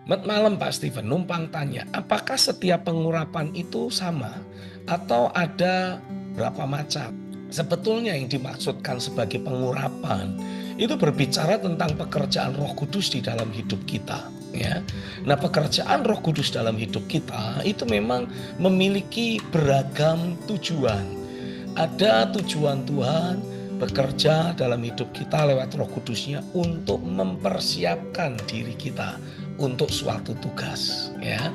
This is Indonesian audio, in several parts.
Malam Pak Steven, numpang tanya, apakah setiap pengurapan itu sama atau ada berapa macam? Sebetulnya yang dimaksudkan sebagai pengurapan itu berbicara tentang pekerjaan Roh Kudus di dalam hidup kita, ya. Nah, pekerjaan Roh Kudus dalam hidup kita itu memang memiliki beragam tujuan. Ada tujuan Tuhan bekerja dalam hidup kita lewat Roh Kudusnya untuk mempersiapkan diri kita untuk suatu tugas, ya.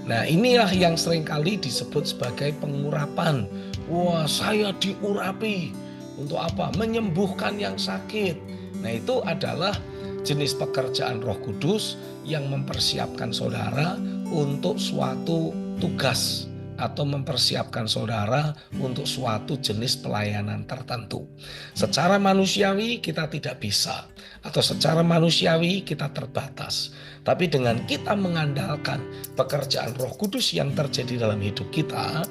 Nah, inilah yang seringkali disebut sebagai pengurapan. Wah, saya diurapi untuk apa? Menyembuhkan yang sakit. Nah, itu adalah jenis pekerjaan Roh Kudus yang mempersiapkan saudara untuk suatu tugas atau mempersiapkan saudara untuk suatu jenis pelayanan tertentu. Secara manusiawi kita tidak bisa, atau secara manusiawi kita terbatas. Tapi dengan kita mengandalkan pekerjaan Roh Kudus yang terjadi dalam hidup kita,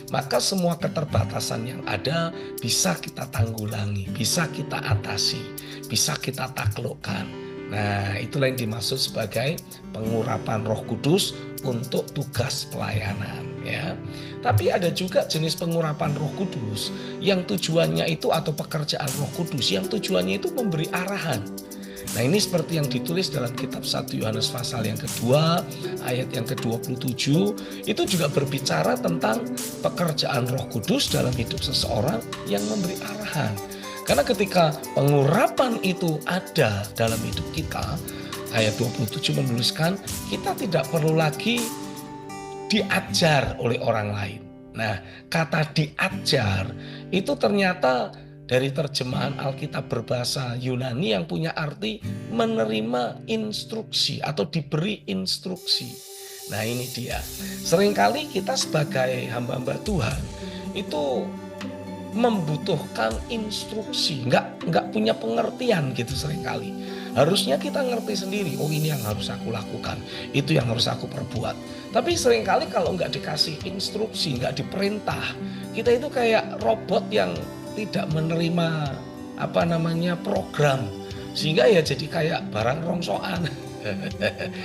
maka semua keterbatasan yang ada bisa kita tanggulangi, bisa kita atasi, bisa kita taklukkan. Nah, itulah yang dimaksud sebagai pengurapan Roh Kudus untuk tugas pelayanan, ya. Tapi ada juga jenis pengurapan Roh Kudus yang tujuannya itu, atau pekerjaan Roh Kudus yang tujuannya itu memberi arahan. Nah, ini seperti yang ditulis dalam kitab 1 Yohanes pasal yang kedua ayat yang ke-27, itu juga berbicara tentang pekerjaan Roh Kudus dalam hidup seseorang yang memberi arahan. Karena ketika pengurapan itu ada dalam hidup kita, ayat 27 menuliskan kita tidak perlu lagi diajar oleh orang lain. Nah, kata diajar itu ternyata dari terjemahan Alkitab berbahasa Yunani yang punya arti menerima instruksi atau diberi instruksi. Nah, ini dia. Seringkali kita sebagai hamba-hamba Tuhan itu membutuhkan instruksi, nggak punya pengertian gitu seringkali. Harusnya kita ngerti sendiri, oh ini yang harus aku lakukan, itu yang harus aku perbuat. Tapi seringkali kalau nggak dikasih instruksi, nggak diperintah, kita itu kayak robot yang tidak menerima program, sehingga ya jadi kayak barang rongsokan.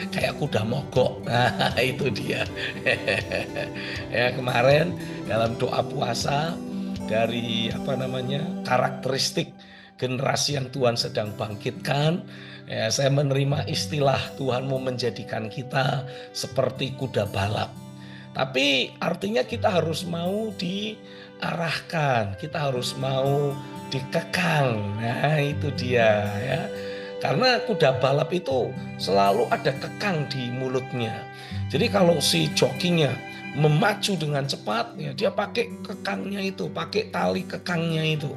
Kayak kuda mogok. Nah, itu dia. Ya, kemarin dalam doa puasa dari karakteristik generasi yang Tuhan sedang bangkitkan, ya, saya menerima istilah Tuhan mau menjadikan kita seperti kuda balap. Tapi artinya kita harus mau diarahkan, kita harus mau dikekang. Nah, itu dia, ya. Karena kuda balap itu selalu ada kekang di mulutnya. Jadi kalau si jokinya memacu dengan cepat, ya dia pakai kekangnya itu, pakai tali kekangnya itu.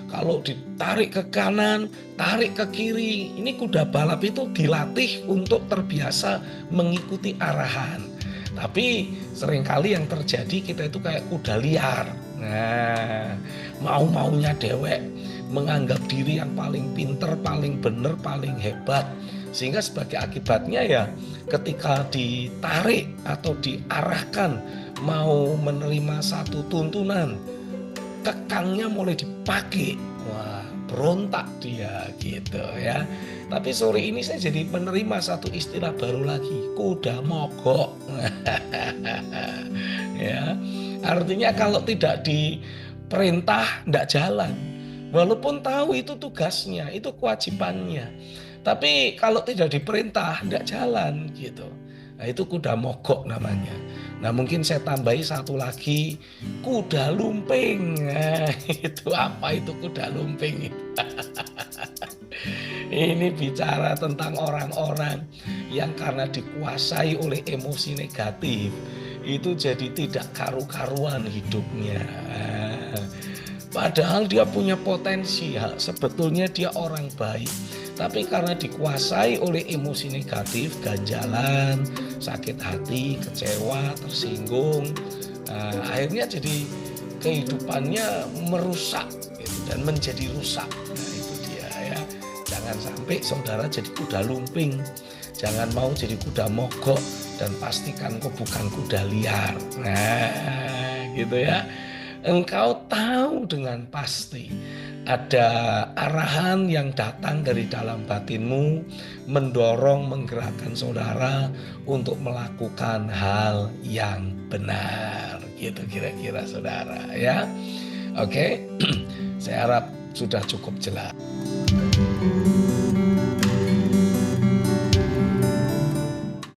Kalau ditarik ke kanan, tarik ke kiri, ini kuda balap itu dilatih untuk terbiasa mengikuti arahan. Tapi seringkali yang terjadi kita itu kayak kuda liar. Nah, mau-maunya dewek, menganggap diri yang paling pinter, paling bener, paling hebat. Sehingga sebagai akibatnya ya ketika ditarik atau diarahkan mau menerima satu tuntunan, kekangnya mulai dipakai. Wah, berontak dia gitu, ya. Tapi sore ini saya jadi menerima satu istilah baru lagi, kuda mogok. Ya, artinya kalau tidak diperintah tidak jalan. Walaupun tahu itu tugasnya, itu kewajibannya. Tapi kalau tidak diperintah tidak jalan gitu. Nah, itu kuda mogok namanya. Nah, mungkin saya tambahi satu lagi, kuda lumping. Nah, itu apa itu kuda lumping? Ini bicara tentang orang-orang yang karena dikuasai oleh emosi negatif, itu jadi tidak karu-karuan hidupnya. Padahal dia punya potensi, sebetulnya dia orang baik. Tapi karena dikuasai oleh emosi negatif, ganjalan, sakit hati, kecewa, tersinggung, akhirnya jadi kehidupannya merusak gitu, dan menjadi rusak. Nah, itu dia, ya. Jangan sampai saudara jadi kuda lumping, jangan mau jadi kuda mogok, dan pastikan kau bukan kuda liar. Nah, gitu ya. Engkau tahu dengan pasti ada arahan yang datang dari dalam batinmu, mendorong, menggerakkan saudara untuk melakukan hal yang benar. Gitu kira-kira saudara ya. Oke, saya harap sudah cukup jelas.